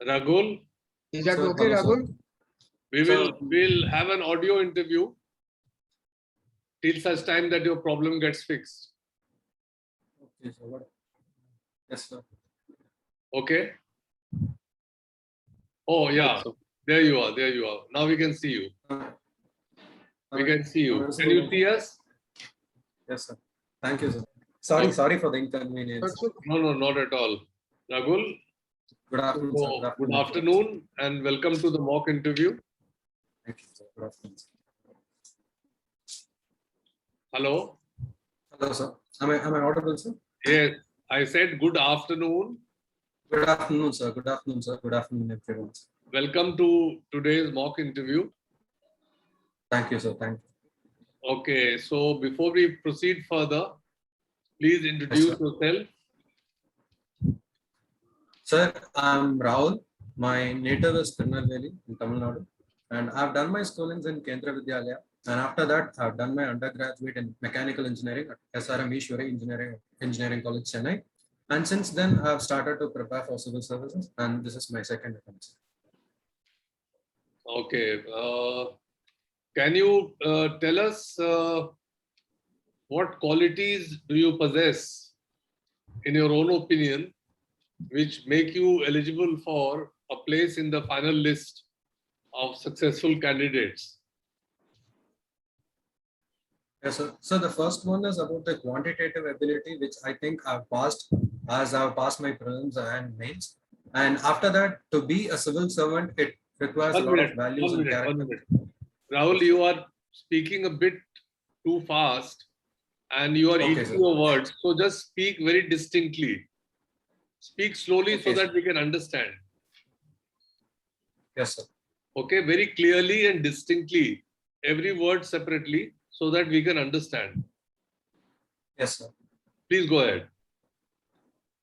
Ragul, Is that Sir, okay, hello, sir. Ragul? we'll have an audio interview till such time that your problem gets fixed. Okay, sir. What? Yes, sir. Okay? Oh yeah, there you are. There you are. Now we can see you. We can see you. Can you see us? Yes, sir. Thank you, sir. Sorry for the inconvenience. That's okay. No, not at all. Ragul, Good afternoon, sir. good afternoon and welcome to the mock interview. Thank you, sir. Good afternoon, sir. Hello? Hello, sir. Am I audible, sir? Yes, I said good afternoon. Good afternoon, sir. Good afternoon, sir. Good afternoon, everyone. Welcome to today's mock interview. Thank you, sir. Thank you. Okay, so before we proceed further, please introduce Yes, sir. yourself. Sir, I'm Rahul. My native is Tirunelveli in Tamil Nadu. And I've done my schoolings in Kendra Vidyalaya. And after that, I've done my undergraduate in mechanical engineering at SRM Ishwari Engineering College, Chennai. And since then, I've started to prepare for civil services. And this is my second attempt. Okay, can you tell us what qualities do you possess, in your own opinion, which make you eligible for a place in the final list of successful candidates? Yes, sir. So the first one is about the quantitative ability, which I think I've passed as I've passed my prelims and mains. And after that, to be a civil servant, it requires a lot of values and character. Rahul, you are speaking a bit too fast and you are Okay, eating sir. your words. So just speak very distinctly. Speak slowly Okay, so that sir. we can understand. Yes, sir. Okay, very clearly and distinctly, every word separately so that we can understand. Yes, sir. Please go ahead.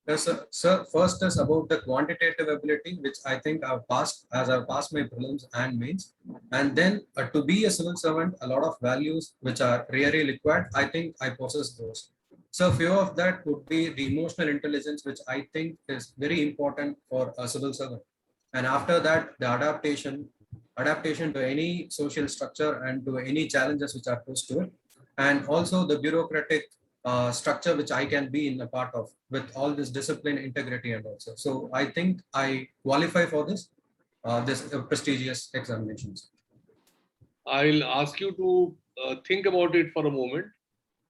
Yes, sir. Sir, first is about the quantitative ability, which I think I've passed as I've passed my prelims and mains. And then to be a civil servant, a lot of values which are really required, I think I possess those. So few of that would be the emotional intelligence, which I think is very important for a civil servant. And after that, the adaptation to any social structure and to any challenges which are posed to it. And also the bureaucratic structure which I can be in a part of with all this discipline, integrity, and also. So I think I qualify for this prestigious examinations. I'll ask you to think about it for a moment.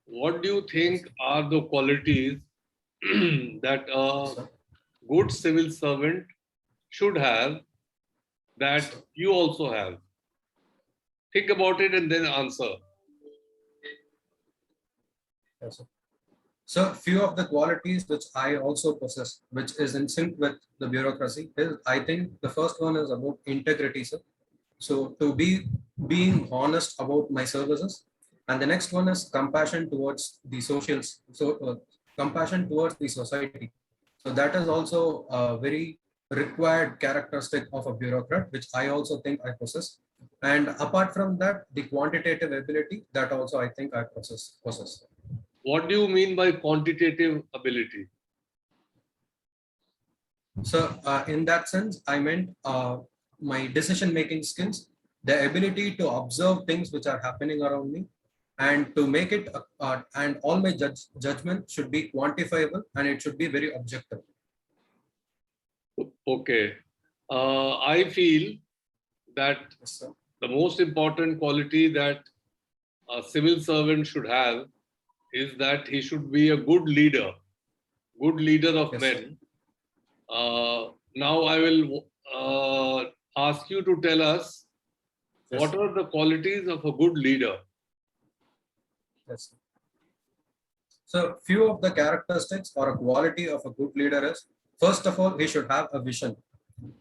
What do you think are the qualities that a good civil servant should have that you also have? Think about it and then answer. Yes, sir. So few of the qualities which I also possess, which is in sync with the bureaucracy, is I think the first one is about integrity, sir. So to be being honest about my services, and the next one is compassion towards the socials. So compassion towards the society. So that is also a very required characteristic of a bureaucrat, which I also think I possess. And apart from that, the quantitative ability that also I think I possess. What do you mean by quantitative ability? So in that sense, I meant my decision-making skills, the ability to observe things which are happening around me, and to make it, and all my judgment should be quantifiable and it should be very objective. Okay. I feel that Yes, the most important quality that a civil servant should have is that he should be a good leader of yes, men. Now I will ask you to tell us yes, what are the qualities of a good leader. yes. So few of the characteristics or a quality of a good leader is, first of all, he should have a vision.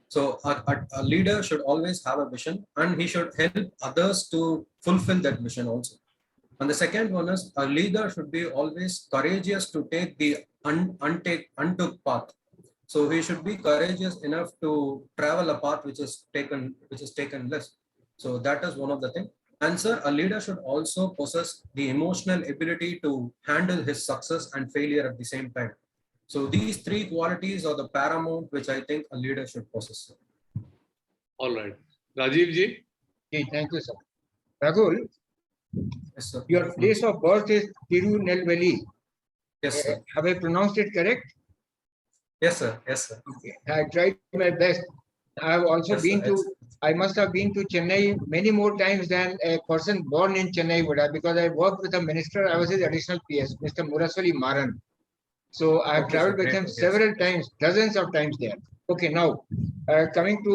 So a leader should always have a vision and he should help others to fulfill that vision also. And the second one is a leader should be always courageous to take the untook path. So he should be courageous enough to travel a path which is taken less. So that is one of the things. And sir, a leader should also possess the emotional ability to handle his success and failure at the same time. So these three qualities are the paramount which I think a leader should possess. All right. Rajiv ji? Okay, thank you, sir. Ragul, Yes, sir. your place of birth is Tirunelveli. Yes, sir. Have I pronounced it correct? Yes, sir. Yes, sir. Okay. I tried my best. I have also Yes, been sir. to, I must have been to Chennai many more times than a person born in Chennai would have, because I worked with a minister. I was his additional PS, Mr. Muraswali Maran. So I have Okay, sir. traveled with Great. him Yes. several times, dozens of times there. Okay, now coming to,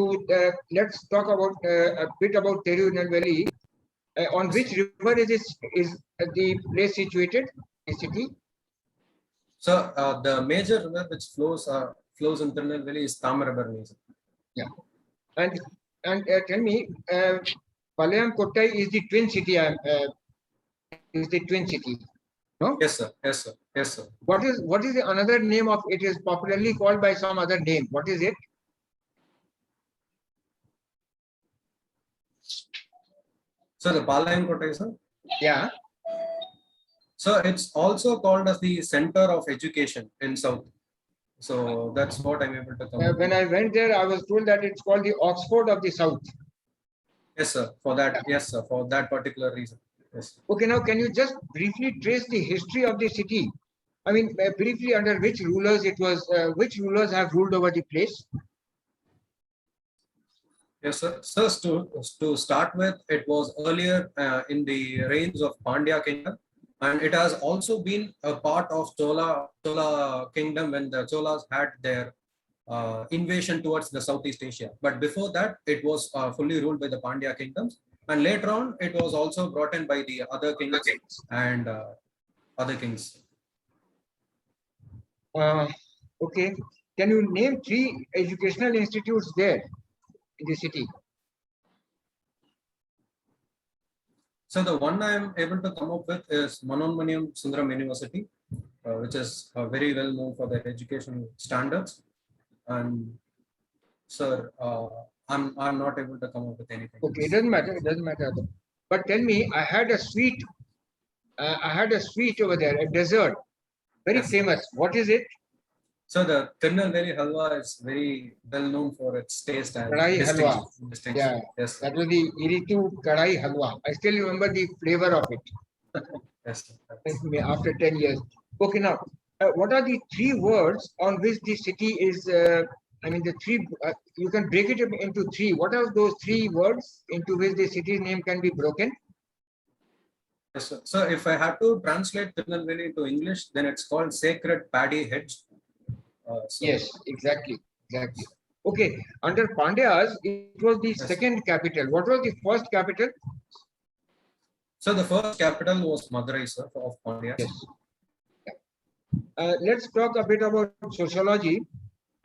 let's talk about a bit about Tirunelveli. On which river is the place situated, the city? So the major river which flows in Tirunelveli is Tamarabarni. Sir. Yeah. And tell me, Palayam Kottai is the twin city. Is the twin city? No. Yes, sir. Yes, sir. Yes, sir. What is the another name of it? Is popularly called by some other name. What is it? So the Palayam Kottai, sir. Yeah. So it's also called as the center of education in South. So that's what I'm able to come. When I went there, I was told that it's called the Oxford of the South. Yes, sir. For that, yes, sir. For that particular reason. Yes. Okay, now can you just briefly trace the history of the city? I mean, briefly under which rulers it was, which rulers have ruled over the place? Yes, sir. So to start with, it was earlier in the reigns of Pandya kingdom, and it has also been a part of Chola kingdom when the Cholas had their invasion towards the Southeast Asia. But before that, it was fully ruled by the Pandya kingdoms, and later on, it was also brought in by the other kings and other kings. Okay, can you name 3 educational institutes there in the city? So the one I am able to come up with is Manonmaniam Sundaram University, which is very well known for their education standards. And sir, I'm not able to come up with anything. Okay, it doesn't matter. It doesn't matter. But tell me, I had a sweet. I had a sweet over there, a dessert, very Yes. famous. What is it? So the Tirunelveli halwa is very well known for its taste and Kadai halwa. distinction. Yeah. Yes, sir. That was the Iritu Kadai Halwa. I still remember the flavor of it. Yes, sir. After 10 years. Okay, now, what are the 3 words on which the city is? I mean, the 3. You can break it into 3. What are those 3 words into which the city's name can be broken? Yes, sir. So if I had to translate Tirunelveli into English, then it's called Sacred Paddy Hedge. Yes, exactly. Okay, under Pandyas, it was the Yes. second capital. What was the first capital? So the first capital was Madurai, sir, of Pandya. Yes. Let's talk a bit about sociology.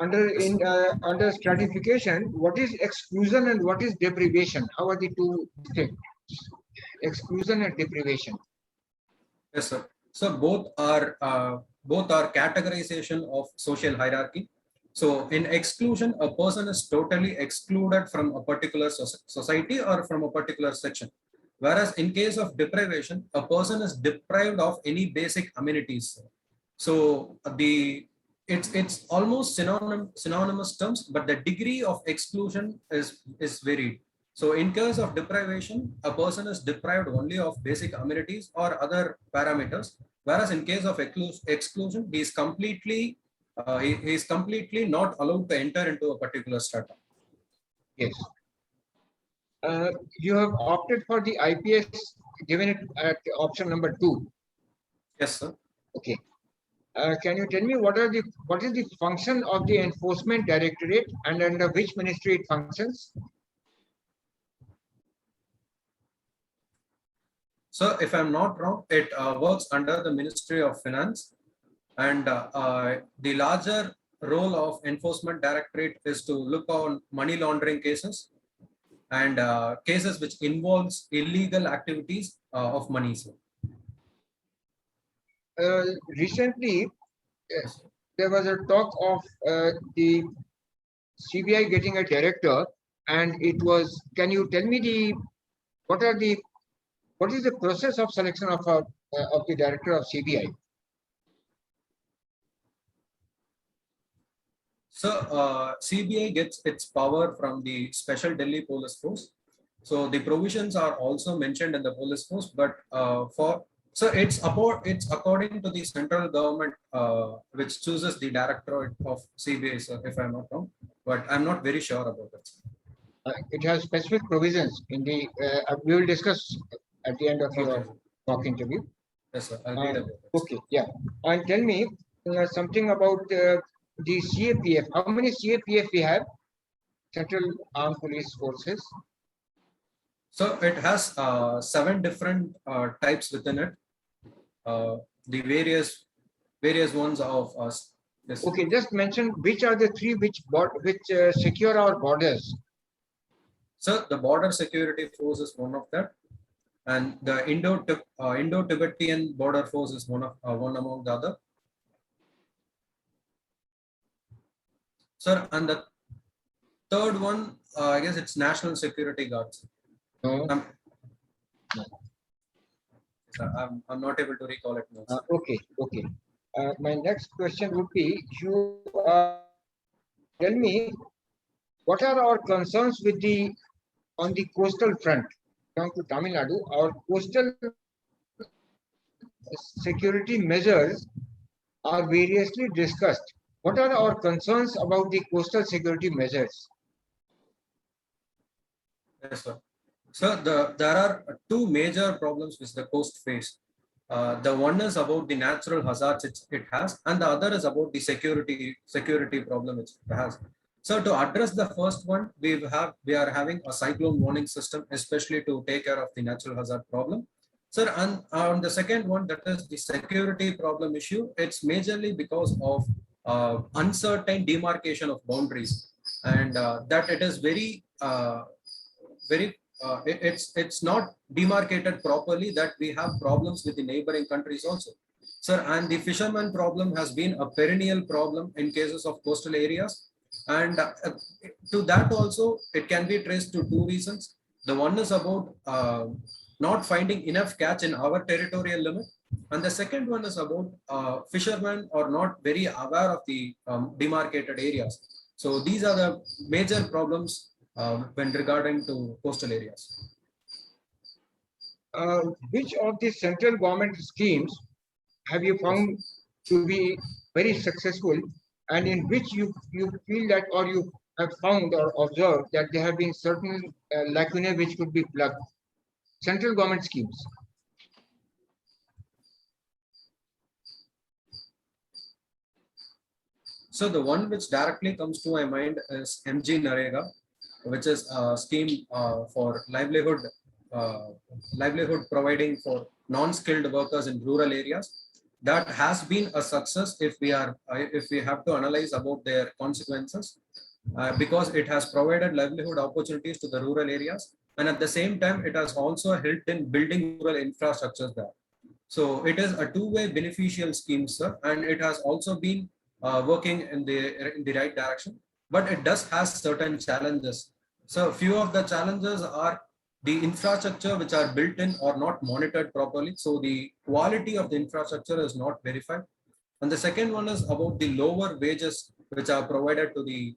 Under stratification, what is exclusion and what is deprivation? How are the two distinct? Exclusion and deprivation. Yes, sir. So both are categorization of social hierarchy. So in exclusion, a person is totally excluded from a particular society or from a particular section. Whereas in case of deprivation, a person is deprived of any basic amenities. So it's almost synonymous terms, but the degree of exclusion is varied. So in case of deprivation, a person is deprived only of basic amenities or other parameters. Whereas in case of exclusion, he is completely not allowed to enter into a particular strata. Yes. You have opted for the IPS, given it at option number 2. Yes, sir. Okay. Can you tell me what is the function of the Enforcement Directorate and under which ministry it functions? So if I'm not wrong, it works under the Ministry of Finance, and the larger role of Enforcement Directorate is to look on money laundering cases and cases which involves illegal activities of money. Recently, there was a talk of the CBI getting a director, and it was. Can you tell me what is the process of selection of the director of CBI? So CBI gets its power from the Special Delhi Police Force. So the provisions are also mentioned in the police force, but it's according to the central government, which chooses the directorate of CBI, sir, if I'm not wrong, but I'm not very sure about it. It has specific provisions in the, we will discuss at the end of your Okay. talk interview. Yes, sir. I'll read about it. Okay, yeah. And tell me something about the CAPF. How many CAPF we have? Central Armed Police Forces. So it has 7 different types within it. The various ones of us. Yes. Okay, just mention which are the three which secure our borders. So the border security force is one of that, and the Indo-Tibetan border force is one among the other. Sir, and the third one, I guess it's National Security Guards. No. I'm not able to recall it now. Okay. My next question would be, tell me, what are our concerns on the coastal front? Down to Tamil Nadu, our coastal security measures are variously discussed. What are our concerns about the coastal security measures? Yes, sir. So there are 2 major problems which the coast face. The one is about the natural hazards it has, and the other is about the security problem which it has. So to address the first one, we are having a cyclone warning system, especially to take care of the natural hazard problem. Sir, and on the second one, that is the security problem issue. It's majorly because of uncertain demarcation of boundaries, and that it is it's not demarcated properly, that we have problems with the neighboring countries also. Sir, and the fisherman problem has been a perennial problem in cases of coastal areas. And to that also, it can be traced to 2 reasons. The one is about not finding enough catch in our territorial limit. And the second one is about fishermen are not very aware of the demarcated areas. So these are the major problems when regarding to coastal areas. Which of the central government schemes have you found to be very successful, and in which you feel that, or you have found or observed that there have been certain lacunae which could be plugged? Central government schemes. So the one which directly comes to my mind is MG Narega, which is a scheme for livelihood providing for non-skilled workers in rural areas. That has been a success if we have to analyze about their consequences, because it has provided livelihood opportunities to the rural areas, and at the same time it has also helped in building rural infrastructures there. So it is a 2-way beneficial scheme, sir, and it has also been working in the right direction, but it does has certain challenges. So few of the challenges are the infrastructure which are built in or not monitored properly. So the quality of the infrastructure is not verified. And the second one is about the lower wages which are provided to the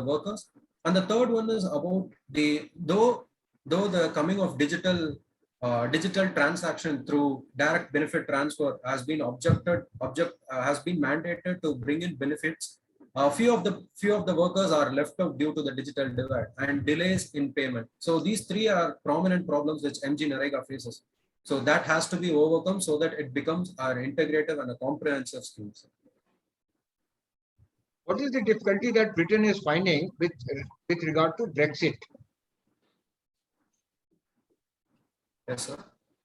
workers. And the third one is about though the coming of digital transaction through direct benefit transfer has been has been mandated to bring in benefits. Few of the workers are left out due to the digital divide and delays in payment. So these 3 are prominent problems which MG Narega faces. So that has to be overcome so that it becomes an integrative and a comprehensive scheme. What is the difficulty that Britain is finding with regard to Brexit? Yes, sir.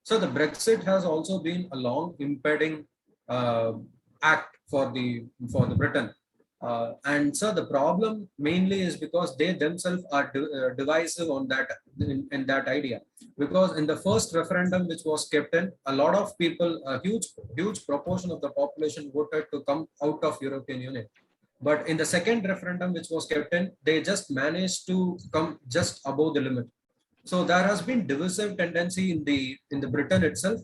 So the Brexit has also been a long impeding act for the Britain. And so the problem mainly is because they themselves are divisive on that in that idea. Because in the first referendum which was kept in, a lot of people, a huge proportion of the population voted to come out of European Union. But in the second referendum which was kept in, they just managed to come just above the limit. So there has been divisive tendency in the Britain itself.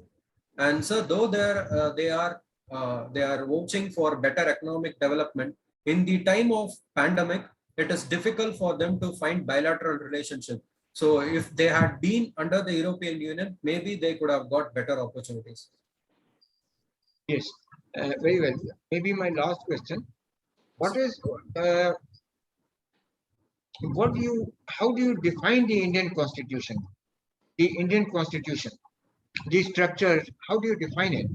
And so though they are watching for better economic development, in the time of pandemic, it is difficult for them to find bilateral relationship. So if they had been under the European Union, maybe they could have got better opportunities. Yes, very well. Maybe my last question. What is how do you define the Indian Constitution? The Indian Constitution, the structure, how do you define it?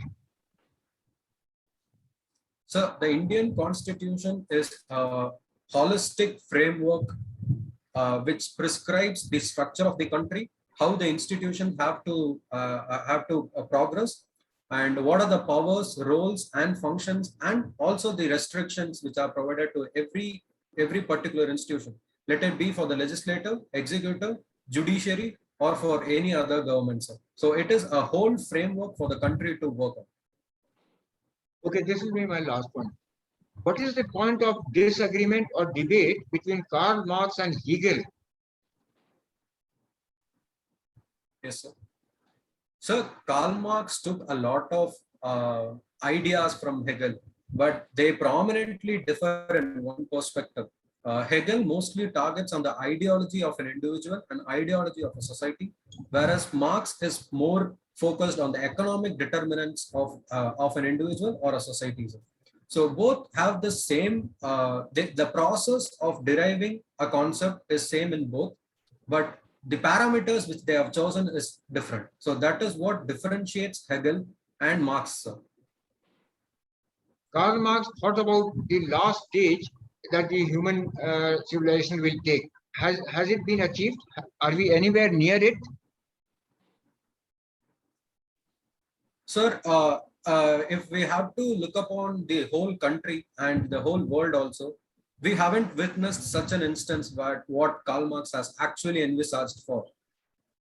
So the Indian Constitution is a holistic framework which prescribes the structure of the country, how the institution have to progress, and what are the powers, roles, and functions, and also the restrictions which are provided to every particular institution. Let it be for the legislative, executive, judiciary, or for any other government. Sir. So it is a whole framework for the country to work on. Okay, this will be my last one. What is the point of disagreement or debate between Karl Marx and Hegel? Yes, sir. So Karl Marx took a lot of ideas from Hegel, but they prominently differ in one perspective. Hegel mostly targets on the ideology of an individual and ideology of a society, whereas Marx is more focused on the economic determinants of an individual or a society. So both have the same, the process of deriving a concept is same in both, but the parameters which they have chosen is different. So that is what differentiates Hegel and Marx. Karl Marx thought about the last stage that the human civilization will take. Has it been achieved? Are we anywhere near it? Sir, if we have to look upon the whole country and the whole world also, we haven't witnessed such an instance but what Karl Marx has actually envisaged for.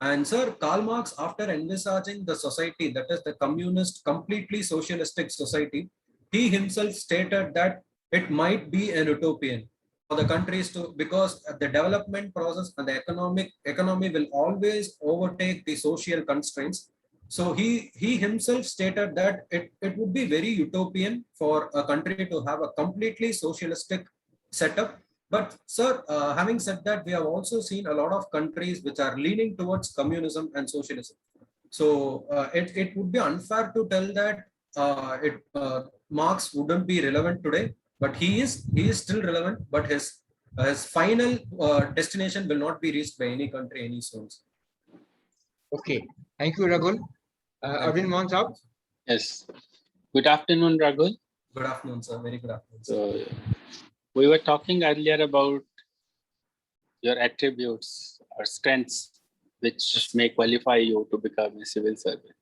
And sir, Karl Marx, after envisaging the society, that is the communist, completely socialistic society, he himself stated that it might be an utopian for the countries to, because the development process and the economy will always overtake the social constraints. So he himself stated that it would be very utopian for a country to have a completely socialistic setup. But sir, having said that, we have also seen a lot of countries which are leaning towards communism and socialism. So it would be unfair to tell that Marx wouldn't be relevant today, but he is still relevant, but his final destination will not be reached by any country any soon. Okay, thank you, Ragul. Arvind Mohan Saab. Yes. Good afternoon, Ragul. Good afternoon, sir. Very good afternoon. Sir. So, we were talking earlier about your attributes or strengths which may qualify you to become a civil servant.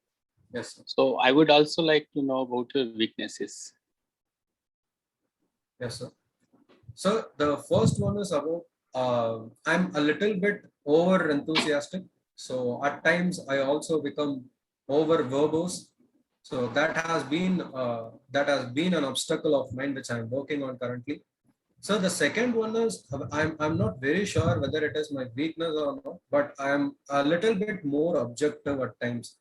Yes, sir. So I would also like to know about your weaknesses. Yes, sir. So the first one is about I'm a little bit over enthusiastic. So at times I also become over verbose. So that has been an obstacle of mine which I'm working on currently. So the second one is I'm not very sure whether it is my weakness or not, but I am a little bit more objective at times.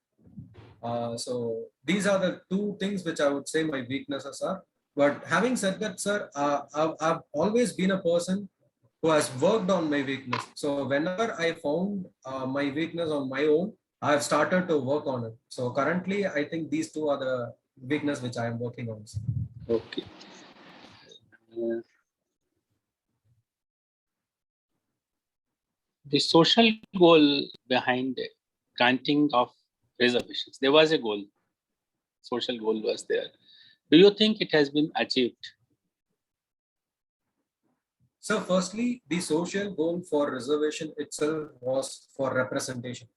So these are the two things which I would say my weaknesses are. But having said that, sir, I've always been a person who has worked on my weakness. So whenever I found my weakness on my own, I've started to work on it. So currently, I think these two are the weakness which I am working on. Okay. The social goal behind granting of reservations, there was a goal, social goal was there. Do you think it has been achieved? So firstly, the social goal for reservation itself was for representation.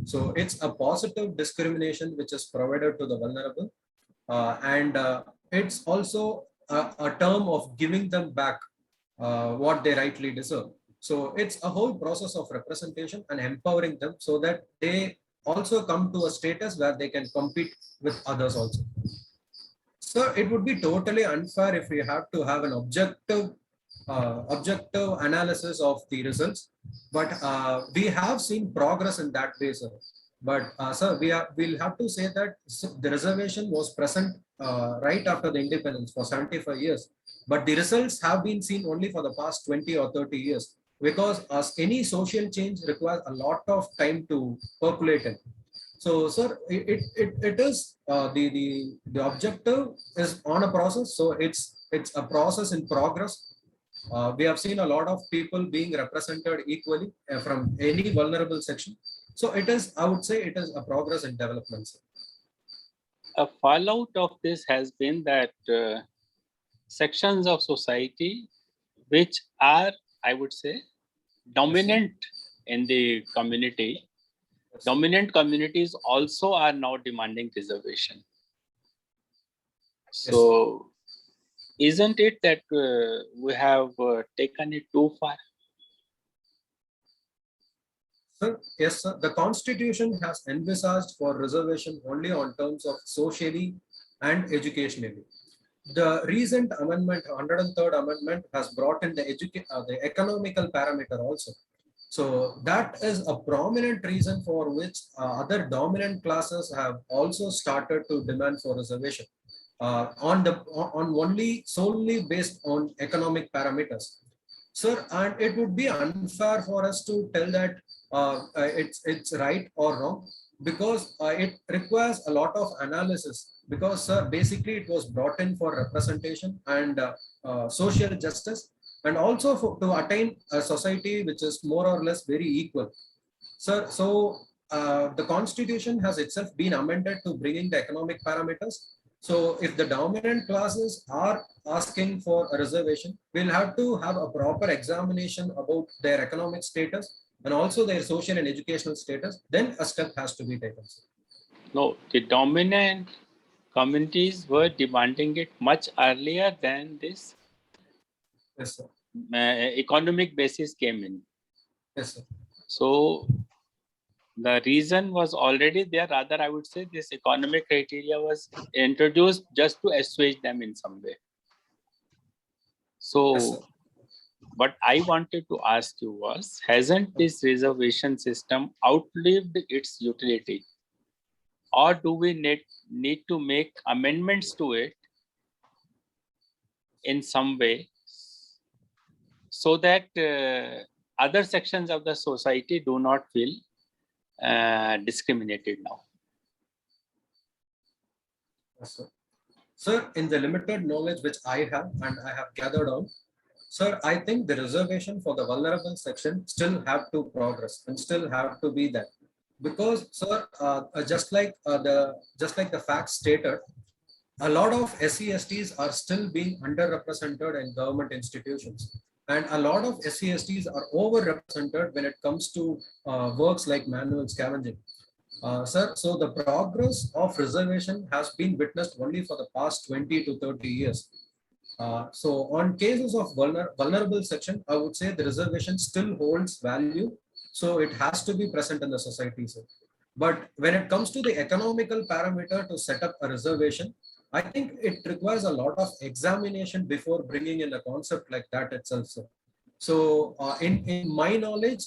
So it's a positive discrimination which is provided to the vulnerable. And it's also a term of giving them back what they rightly deserve. So it's a whole process of representation and empowering them so that they also come to a status where they can compete with others also. So it would be totally unfair if we have to have an objective analysis of the results, but we have seen progress in that way, sir. But sir, we'll have to say that the reservation was present right after the independence for 75 years. but the results have been seen only for the past 20 or 30 years, because as any social change requires a lot of time to percolate in. So, sir, it is the objective is on a process. So it's a process in progress. We have seen a lot of people being represented equally from any vulnerable section. So it is, I would say, it is a progress in development, sir. A fallout of this has been that sections of society which are, I would say, dominant in the community, dominant communities also are now demanding reservation. So, isn't it that we have taken it too far? Sir, yes, sir. The Constitution has envisaged for reservation only on terms of socially and educationally. The recent amendment, 103rd Amendment, has brought in the economical parameter also. So that is a prominent reason for which other dominant classes have also started to demand for reservation on only solely based on economic parameters. Sir, and it would be unfair for us to tell that it's right or wrong, because it requires a lot of analysis. Because, sir, basically it was brought in for representation and social justice, and also to attain a society which is more or less very equal. Sir, so the Constitution has itself been amended to bringing the economic parameters. So if the dominant classes are asking for a reservation, we'll have to have a proper examination about their economic status and also their social and educational status. Then a step has to be taken. No, the dominant communities were demanding it much earlier than this Yes, sir. Economic basis came in. Yes, sir. So the reason was already there. Rather, I would say this economic criteria was introduced just to assuage them in some way. So Yes, sir. what I wanted to ask you was, hasn't this reservation system outlived its utility? Or do we need to make amendments to it in some way so that other sections of the society do not feel discriminated now? Yes, sir. Sir, in the limited knowledge which I have and I have gathered on, sir, I think the reservation for the vulnerable section still have to progress and still have to be there. Because, sir, just like the facts stated, a lot of SC/STs are still being underrepresented in government institutions. And a lot of SC/STs are overrepresented when it comes to works like manual scavenging. Sir, so the progress of reservation has been witnessed only for the past 20 to 30 years. So on cases of vulnerable section, I would say the reservation still holds value. So it has to be present in the society, sir. But when it comes to the economical parameter to set up a reservation, I think it requires a lot of examination before bringing in a concept like that itself, sir. So in my knowledge,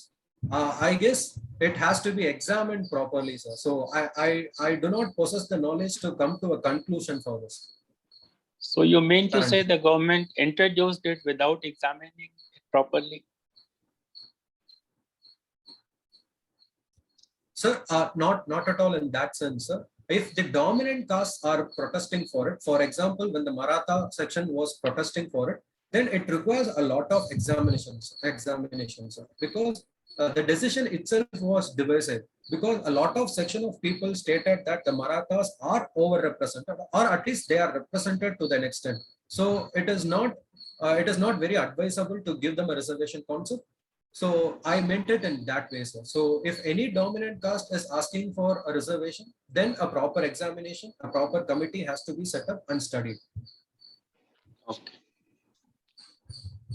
I guess it has to be examined properly, sir. So I do not possess the knowledge to come to a conclusion for this. So you mean to say the government introduced it without examining it properly? Sir, not at all in that sense, sir. If the dominant castes are protesting for it, for example, when the Maratha section was protesting for it, then it requires a lot of examinations, sir, because the decision itself was divisive, because a lot of section of people stated that the Marathas are overrepresented, or at least they are represented to an extent. So it is not very advisable to give them a reservation concept. So I meant it in that way, sir. So if any dominant caste is asking for a reservation, then a proper examination, a proper committee has to be set up and studied. Okay.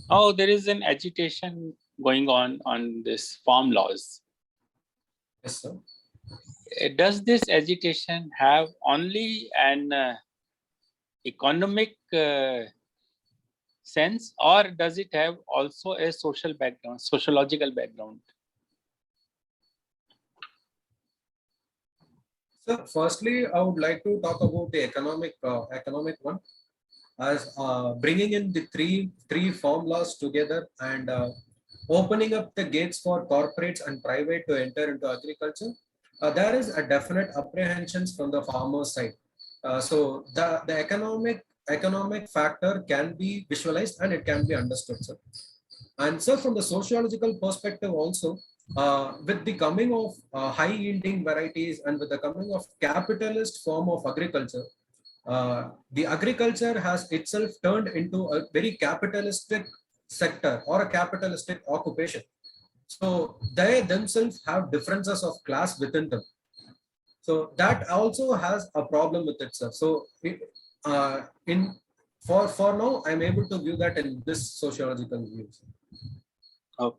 Oh, there is an agitation going on this farm laws. Yes, sir. Does this agitation have only an economic sense, or does it have also a social background, sociological background? So firstly, I would like to talk about the economic one. as bringing in the three formulas together and opening up the gates for corporates and private to enter into agriculture, there is a definite apprehensions from the farmer side. So the economic factor can be visualized and it can be understood, sir. And so from the sociological perspective also, with the coming of high yielding varieties and with the coming of capitalist form of agriculture, the agriculture has itself turned into a very capitalistic sector or a capitalistic occupation. So they themselves have differences of class within them. So that also has a problem with itself. So in for now, I'm able to view that in this sociological views. Okay.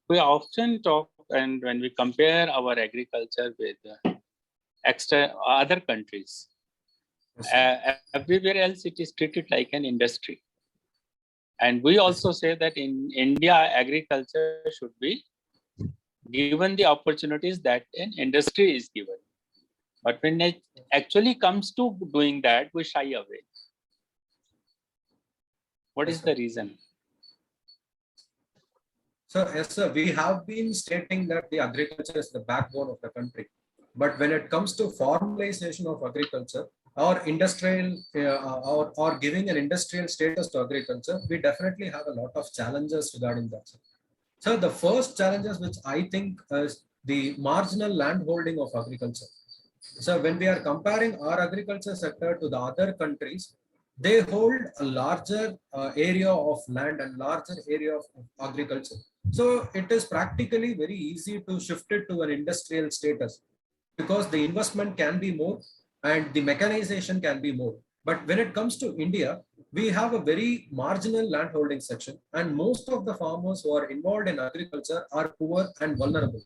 We often talk, and when we compare our agriculture with other countries, everywhere else it is treated like an industry. And we also say that in India, agriculture should be given the opportunities that an industry is given. But when it actually comes to doing that, we shy away. What is the reason? So yes, sir, we have been stating that the agriculture is the backbone of the country. But when it comes to formalization of agriculture or industrial or giving an industrial status to agriculture, we definitely have a lot of challenges regarding that, sir. So the first challenges which I think is the marginal land holding of agriculture. So when we are comparing our agriculture sector to the other countries, they hold a larger area of land and larger area of agriculture. So it is practically very easy to shift it to an industrial status because the investment can be more and the mechanization can be more. But when it comes to India, we have a very marginal land holding section and most of the farmers who are involved in agriculture are poor and vulnerable.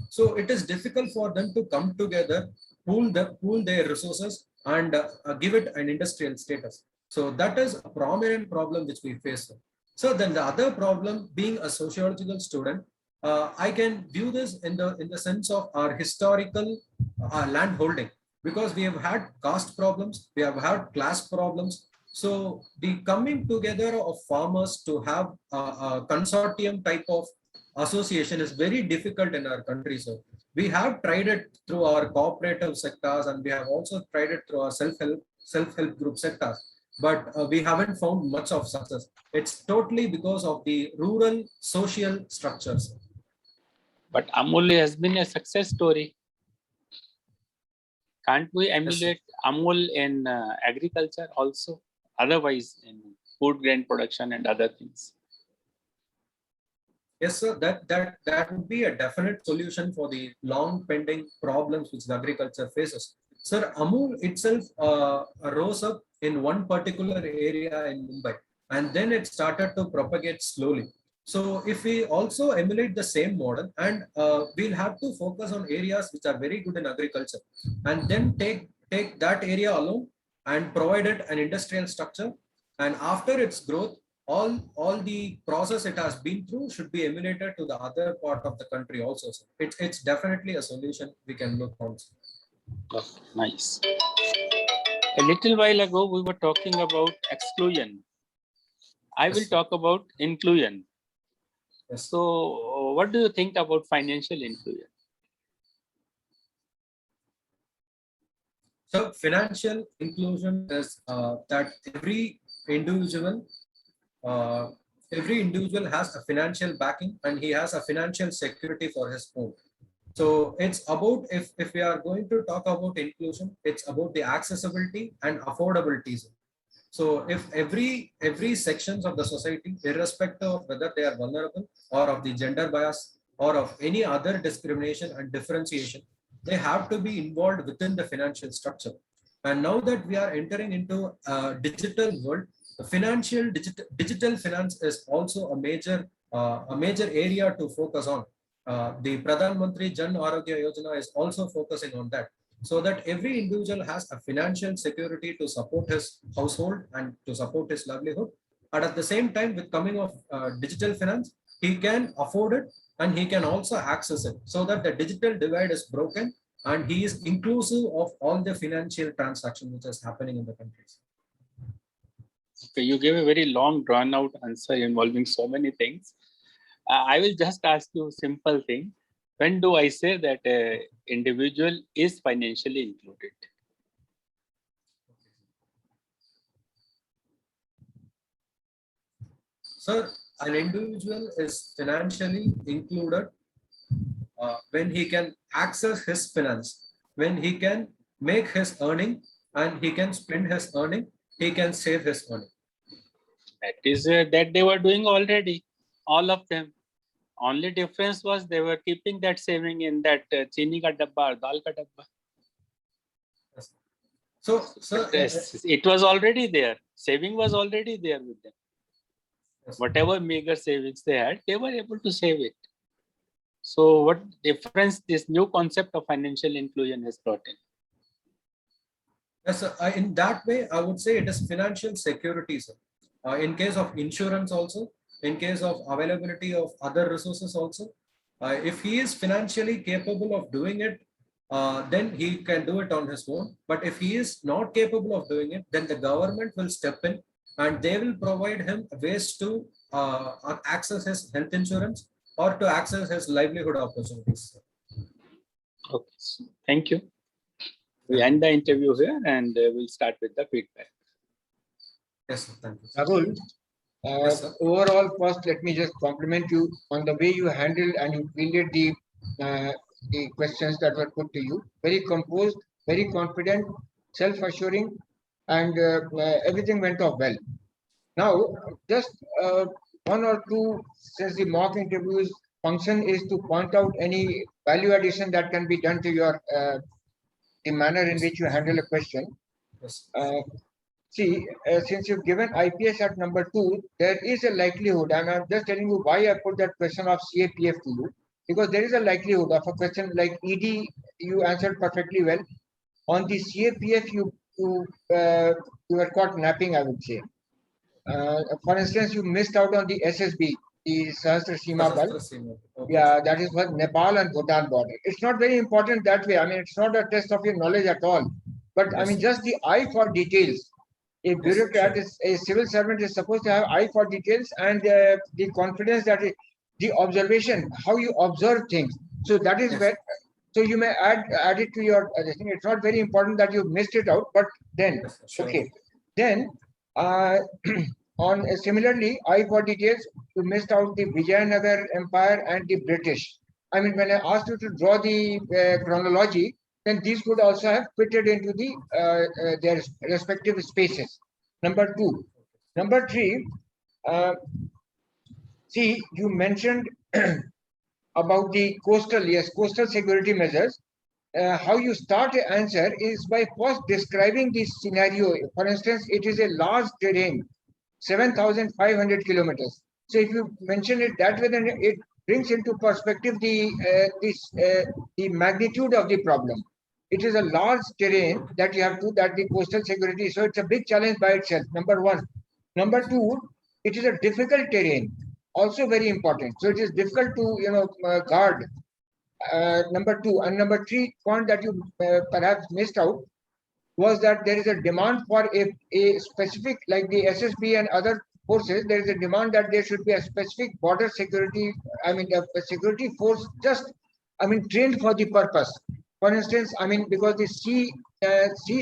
So it is difficult for them to come together, pool their resources and give it an industrial status. So that is a prominent problem which we face. So then the other problem, being a sociological student, I can view this in the sense of our historical land holding, because we have had caste problems, we have had class problems. So the coming together of farmers to have a consortium type of association is very difficult in our country. So we have tried it through our cooperative sectors and we have also tried it through our self-help group sectors, but we haven't found much of success. It's totally because of the rural social structures. But Amul has been a success story. Can't we emulate Amul in agriculture also? Otherwise, in food grain production and other things. Yes, sir. That would be a definite solution for the long pending problems which the agriculture faces. Sir, Amul itself rose up in one particular area in Mumbai, and then it started to propagate slowly. So if we also emulate the same model, and we'll have to focus on areas which are very good in agriculture, and then take that area alone and provide it an industrial structure, and after its growth, all the process it has been through should be emulated to the other part of the country also. So it's definitely a solution we can look on. Oh, nice. A little while ago, we were talking about exclusion. I will talk about inclusion. Yes. So what do you think about financial inclusion? So financial inclusion is that every individual has a financial backing and he has a financial security for his own. So it's about, if we are going to talk about inclusion, it's about the accessibility and affordability. So if every sections of the society, irrespective of whether they are vulnerable or of the gender bias or of any other discrimination and differentiation, they have to be involved within the financial structure. And now that we are entering into a digital world, the digital finance is also a major area to focus on. The Pradhan Mantri Jan Arogya Yojana is also focusing on that, so that every individual has a financial security to support his household and to support his livelihood. And at the same time, with coming of digital finance, he can afford it and he can also access it, so that the digital divide is broken and he is inclusive of all the financial transactions which is happening in the countries. Okay, you gave a very long, drawn-out answer involving so many things. I will just ask you a simple thing. When do I say that an individual is financially included? Sir, an individual is financially included when he can access his finance, when he can make his earning and he can spend his earning, he can save his earning. That is that they were doing already, all of them. Only difference was they were keeping that saving in that chini ka dabba or dal ka dabba. So, sir, But, it was already there. Saving was already there with them. yes. Whatever meager savings they had, they were able to save it. So what difference this new concept of financial inclusion has brought in? Yes, sir. In that way, I would say it is financial security, sir. In case of insurance also, in case of availability of other resources also, if he is financially capable of doing it, then he can do it on his own. But if he is not capable of doing it, then the government will step in and they will provide him ways to access his health insurance or to access his livelihood opportunities. Okay, so thank you. We end the interview here and we'll start with the feedback. Yes, sir. Thank you. Rahul, Yes, sir. overall, first, let me just compliment you on the way you handled and you fielded the questions that were put to you. Very composed, very confident, self-assuring, and everything went off well. Now, just one or two, since the mock interviews function is to point out any value addition that can be done to your the manner in which you handle a question. Yes. See, since you've given IPS at number 2, there is a likelihood, and I'm just telling you why I put that question of CAPF to you, because there is a likelihood of a question like ED, you answered perfectly well. On the CAPF, you were caught napping, I would say. For instance, you missed out on the SSB, the Sahasra Seema Bal. Okay. Yeah, that is what Nepal and Bhutan border. It's not very important that way. I mean, it's not a test of your knowledge at all. But I Yes, mean, sir. just the eye for details. A bureaucrat sure. is a civil servant is supposed to have eye for details and the confidence that the observation, how you observe things. So that is Yes. where. So you may add it to your. I think it's not very important that you missed it out, but then Yes, sir. Sure. okay, then on similarly, eye for details, you missed out the Vijayanagar Empire and the British. I mean, when I asked you to draw the chronology, then these could also have fitted into the their respective spaces. Number 2. Number 3, see, you mentioned about the coastal security measures. How you start an answer is by first describing the scenario. For instance, it is a large terrain, 7,500 kilometers. So if you mention it that way, then it brings into perspective the magnitude of the problem. It is a large terrain that you have to, that the coastal security. So it's a big challenge by itself, number 1. Number 2, it is a difficult terrain, also very important. So it is difficult to, guard. Number 2 and number 3 point that you perhaps missed out was that there is a demand for a specific, like the SSB and other forces, there is a demand that there should be a specific border security, I mean, a security force just, I mean, trained for the purpose. For instance, I mean, because the sea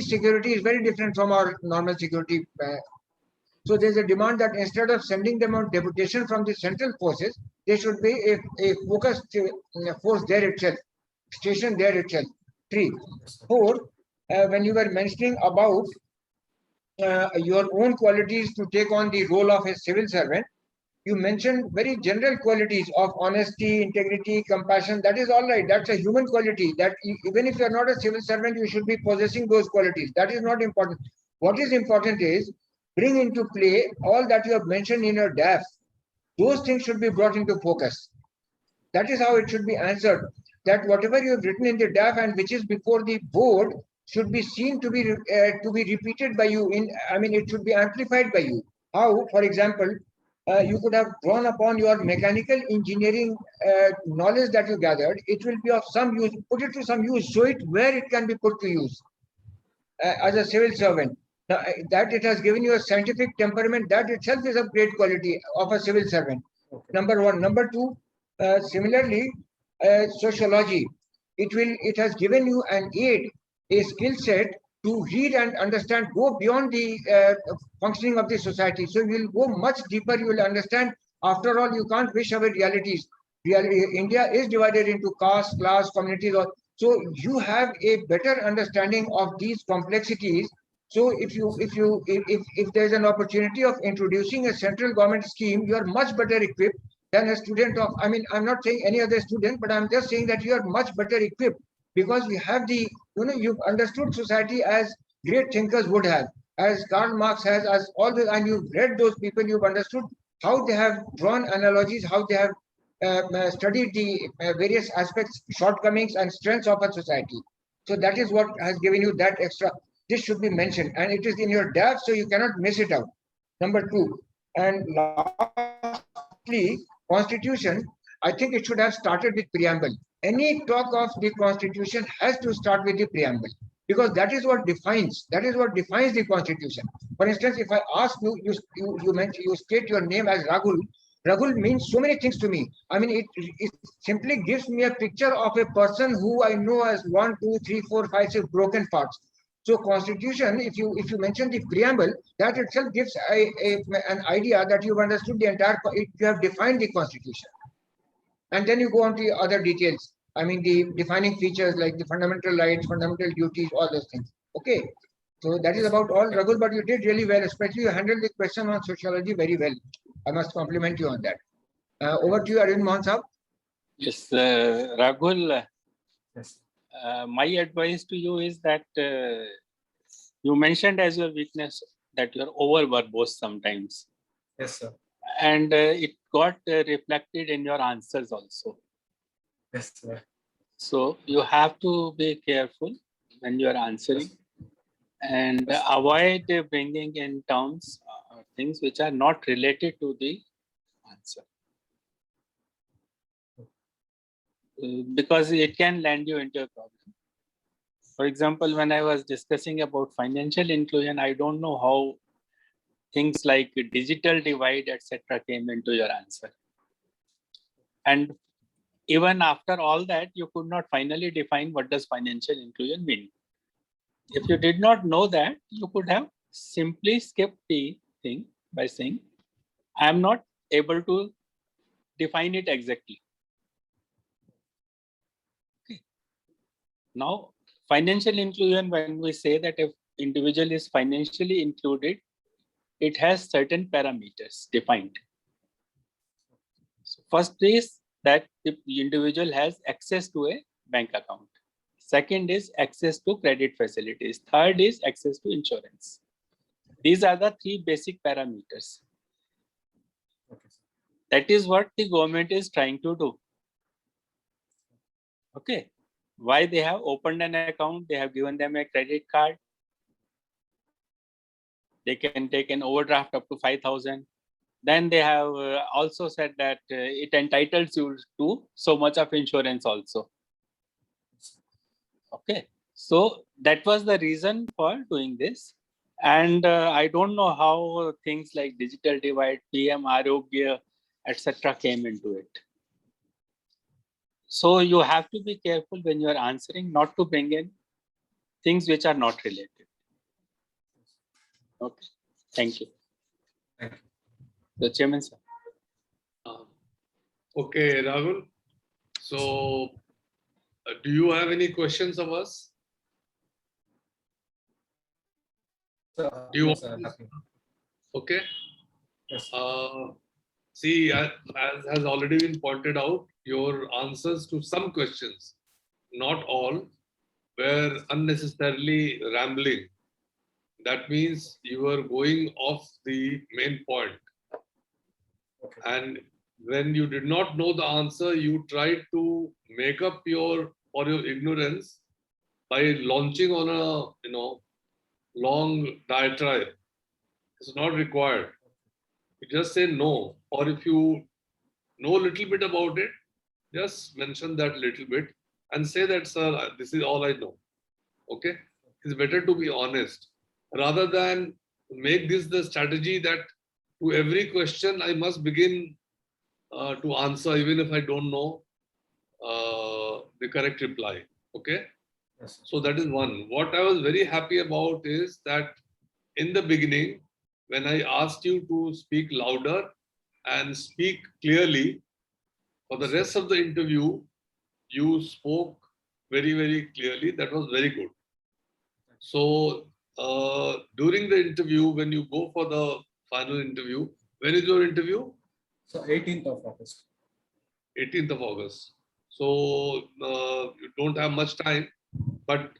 security is very different from our normal security. So there's a demand that instead of sending them on deputation from the central forces, there should be a focused force there itself, stationed there itself. 3. 4, when you were mentioning about your own qualities to take on the role of a civil servant, you mentioned very general qualities of honesty, integrity, compassion. That is all right. That's a human quality that even if you're not a civil servant, you should be possessing those qualities. That is not important. What is important is bring into play all that you have mentioned in your DAF. Those things should be brought into focus. That is how it should be answered. That whatever you have written in the DAF and which is before the board should be seen to be repeated by you. I mean, it should be amplified by you. How, for example, you could have drawn upon your mechanical engineering knowledge that you gathered. It will be of some use. Put it to some use. Show it where it can be put to use as a civil servant. Now, that it has given you a scientific temperament, that itself is a great quality of a civil servant. Okay. Number one. Number two, similarly, sociology. It has given you an aid, a skill set to read and understand, go beyond the functioning of the society. So you will go much deeper. You will understand. After all, you can't wish away realities. India is divided into caste, class, communities. So you have a better understanding of these complexities. So if there's an opportunity of introducing a central government scheme, you are much better equipped than a student of, I mean, I'm not saying any other student, but I'm just saying that you are much better equipped because you have the, you've understood society as great thinkers would have, as Karl Marx has, as all the, and you've read those people, you've understood how they have drawn analogies, how they have studied the various aspects, shortcomings and strengths of a society. So that is what has given you that extra. This should be mentioned, and it is in your DAF, so you cannot miss it out. Number two, and lastly, Constitution. I think it should have started with preamble. Any talk of the Constitution has to start with the preamble because that is what defines the Constitution. For instance, if I ask you, you state your name as Rahul. Rahul means so many things to me. I mean, it simply gives me a picture of a person who I know as 1, 2, 3, 4, 5, 6 broken parts. So Constitution, if you mention the preamble, that itself gives an idea that you've understood the entire, you have defined the Constitution. And then you go on to other details. I mean, the defining features like the fundamental rights, fundamental duties, all those things. Okay. So that is about all, Raghu, but you did really well, especially you handled the question on sociology very well. I must compliment you on that. Over to you, Arvind Mohan Saab. Yes, Raghul, Yes. my advice to you is that you mentioned as your weakness that you are over verbose sometimes. Yes, sir. And it got reflected in your answers also. Yes, sir. So you have to be careful when you are answering and avoid bringing in terms things which are not related to the answer. Because it can land you into a problem. For example, when I was discussing about financial inclusion, I don't know how things like digital divide, etc., came into your answer. And even after all that, you could not finally define what does financial inclusion mean. If you did not know that, you could have simply skipped the thing by saying, I am not able to define it exactly. Okay. Now, financial inclusion, when we say that if individual is financially included, it has certain parameters defined. So first is that the individual has access to a bank account. Second is access to credit facilities. Third is access to insurance. These are the three basic parameters. Okay. That is what the government is trying to do. Okay. Why they have opened an account, they have given them a credit card. They can take an overdraft up to 5,000. Then they have also said that it entitles you to so much of insurance also. Okay. So that was the reason for doing this. And I don't know how things like digital divide, PM, Arogya, etc. came into it. So you have to be careful when you are answering not to bring in things which are not related. Okay. Thank you. Thank you. The chairman, sir. Okay, Rahul. So, do you have any questions of us? Sir, Do you yes, want sir, to- happy. Okay. Yes. See, as has already been pointed out, your answers to some questions, not all, were unnecessarily rambling. That means you were going off the main point. Okay. And when you did not know the answer, you tried to make up for your ignorance by launching on a long diatribe. It's not required. You just say no, or if you know a little bit about it, just mention that little bit and say that, sir, this is all I know. Okay, it's better to be honest rather than make this the strategy that to every question I must begin to answer, even if I don't know the correct reply. Okay. Yes. So that is one. What I was very happy about is that in the beginning, when I asked you to speak louder and speak clearly, for the rest of the interview, you spoke very, very clearly. That was very good. So during the interview, when you go for the final interview, when is your interview? So 18th of August. 18th of August. So you don't have much time, but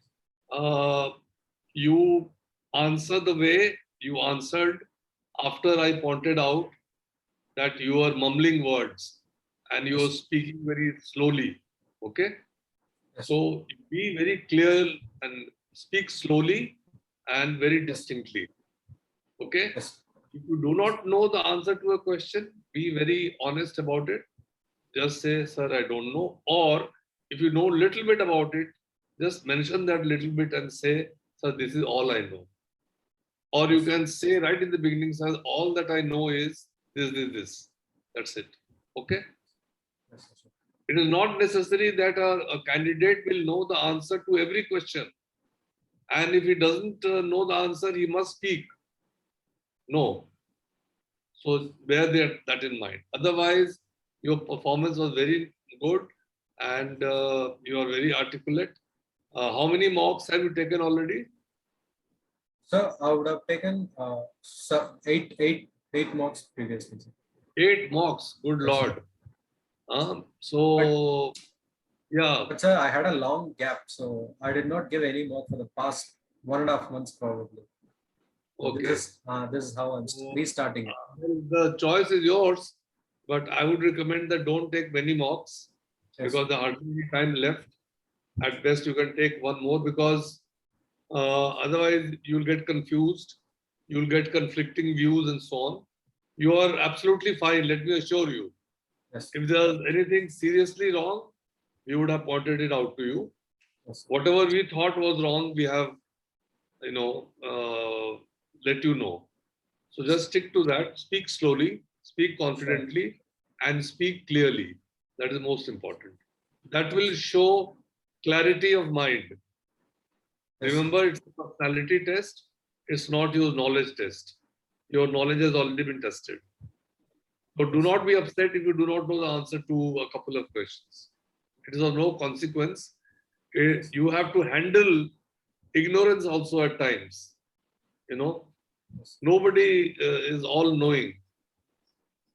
you answer the way you answered after I pointed out that you are mumbling words and you are speaking very slowly. Okay. Yes. So be very clear and speak slowly and very distinctly. Okay. Yes. If you do not know the answer to a question, be very honest about it. Just say, sir, I don't know. Or if you know little bit about it, just mention that little bit and say, sir, this is all I know. Or you can say right in the beginning, sir, all that I know is this. That's it. Okay. Yes, sir. It is not necessary that a candidate will know the answer to every question. And if he doesn't know the answer, he must speak. No. So bear that in mind. Otherwise, your performance was very good and you are very articulate. How many mocks have you taken already? So I would have taken eight mocks previously. Sir. 8 mocks. Good Yes, sir. Lord. So, yeah. But sir, I had a long gap, so I did not give any mock for the past 1.5 months probably. So Okay. This is how I'm restarting it. The choice is yours, but I would recommend that don't take many mocks Yes. because there hardly any time left. At best, you can take one more because otherwise you'll get confused, you'll get conflicting views and so on. You are absolutely fine, let me assure you. Yes. If there's anything seriously wrong, we would have pointed it out to you. Yes. Whatever we thought was wrong, we have, let you know. So just stick to that. Speak slowly, speak confidently, and speak clearly. That is most important. That will show clarity of mind. Yes. Remember, it's a personality test. It's not your knowledge test. Your knowledge has already been tested. So do not be upset if you do not know the answer to a couple of questions. It is of no consequence. You have to handle ignorance also at times. Nobody is all knowing.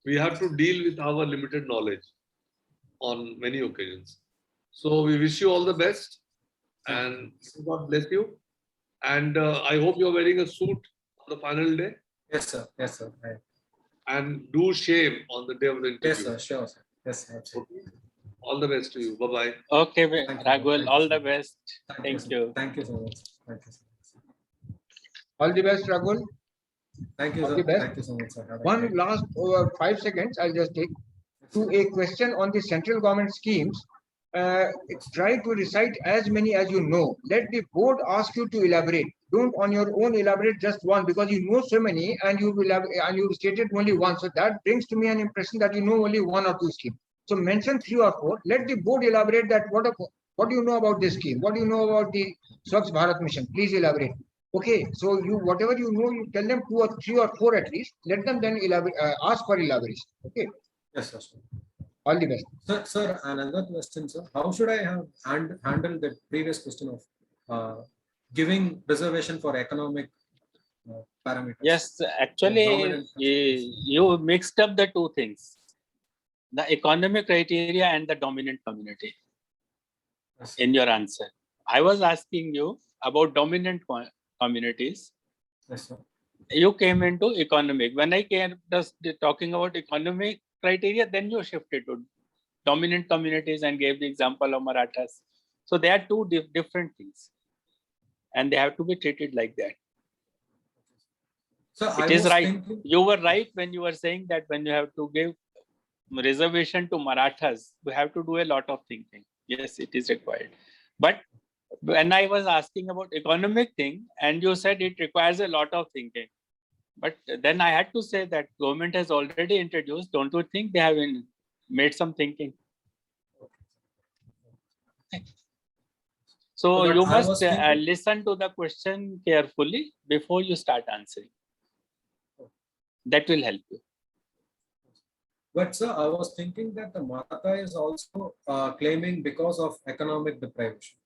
We have to deal with our limited knowledge on many occasions. So we wish you all the best and God bless you. And I hope you're wearing a suit on the final day. Yes, sir. Yes, sir. And do shave on the day of the interview. Yes, sir. Sure, sir. Yes, sir. Okay. All the best to you. Bye-bye. Okay, Thank you, Raghuel, all the best. Thank you. Thank you so much. Thank you so much. All the best, Ragul. Thank you, All sir. the best. Thank you so much, sir. Have a One great day. last 5 seconds, I'll just take to a question on the central government schemes. Try to recite as many as you know. Let the board ask you to elaborate. Don't on your own elaborate just one because you know so many and you will have and you stated only one. So that brings to me an impression that you know only one or two schemes. So mention 3 or 4. Let the board elaborate that what do you know about this scheme? What do you know about the Swachh Bharat mission? Please elaborate. Okay, so you whatever you know, you tell them 2 or 3 or 4 at least. Let them then ask for elaboration. Okay. Yes, sir. All the best. Sir, another question, sir. How should I have handled the previous question of giving reservation for economic parameters? Yes, actually, dominant- you mixed up the two things, the economic criteria and the dominant community Yes, sir. in your answer. I was asking you about dominant communities. Yes, sir. You came into economic. When I came just talking about economic criteria, then you shifted to dominant communities and gave the example of Marathas. So they are two different things, and they have to be treated like that. So It is right. You were right when you were saying that when you have to give reservation to Marathas, we have to do a lot of thinking. Yes, it is required. But When I was asking about economic thing, and you said it requires a lot of thinking. But then I had to say that government has already introduced. Don't you think they have made some thinking? So But you I was must thinking- listen to the question carefully before you start answering. That will help you. But sir, I was thinking that the Maratha is also claiming because of economic deprivation.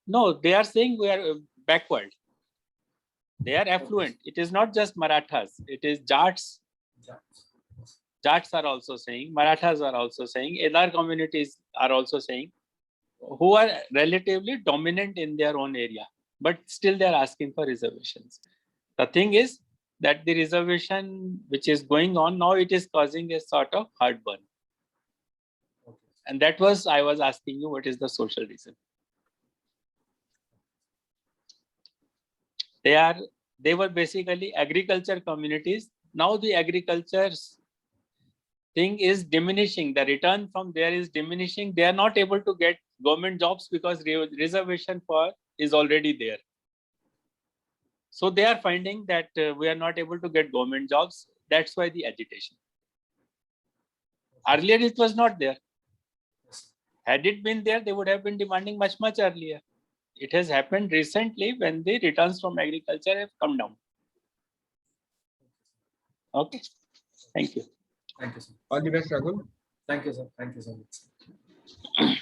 No, they are saying we are backward. They are affluent. It is not just Marathas. It is Jats. Jats are also saying. Marathas are also saying. Other communities are also saying, who are relatively dominant in their own area, but still they are asking for reservations. The thing is that the reservation which is going on now, it is causing a sort of heartburn. And that was, I was asking you, what is the social reason? They were basically agriculture communities. Now the agriculture thing is diminishing. The return from there is diminishing. They are not able to get government jobs because reservation for is already there. So they are finding that we are not able to get government jobs. That's why the agitation. Earlier it was not there. Had it been there, they would have been demanding much, much earlier. It has happened recently when the returns from agriculture have come down. Okay. Thank you. Thank you, sir. All the best, Raghu. Thank you, sir. Thank you so much.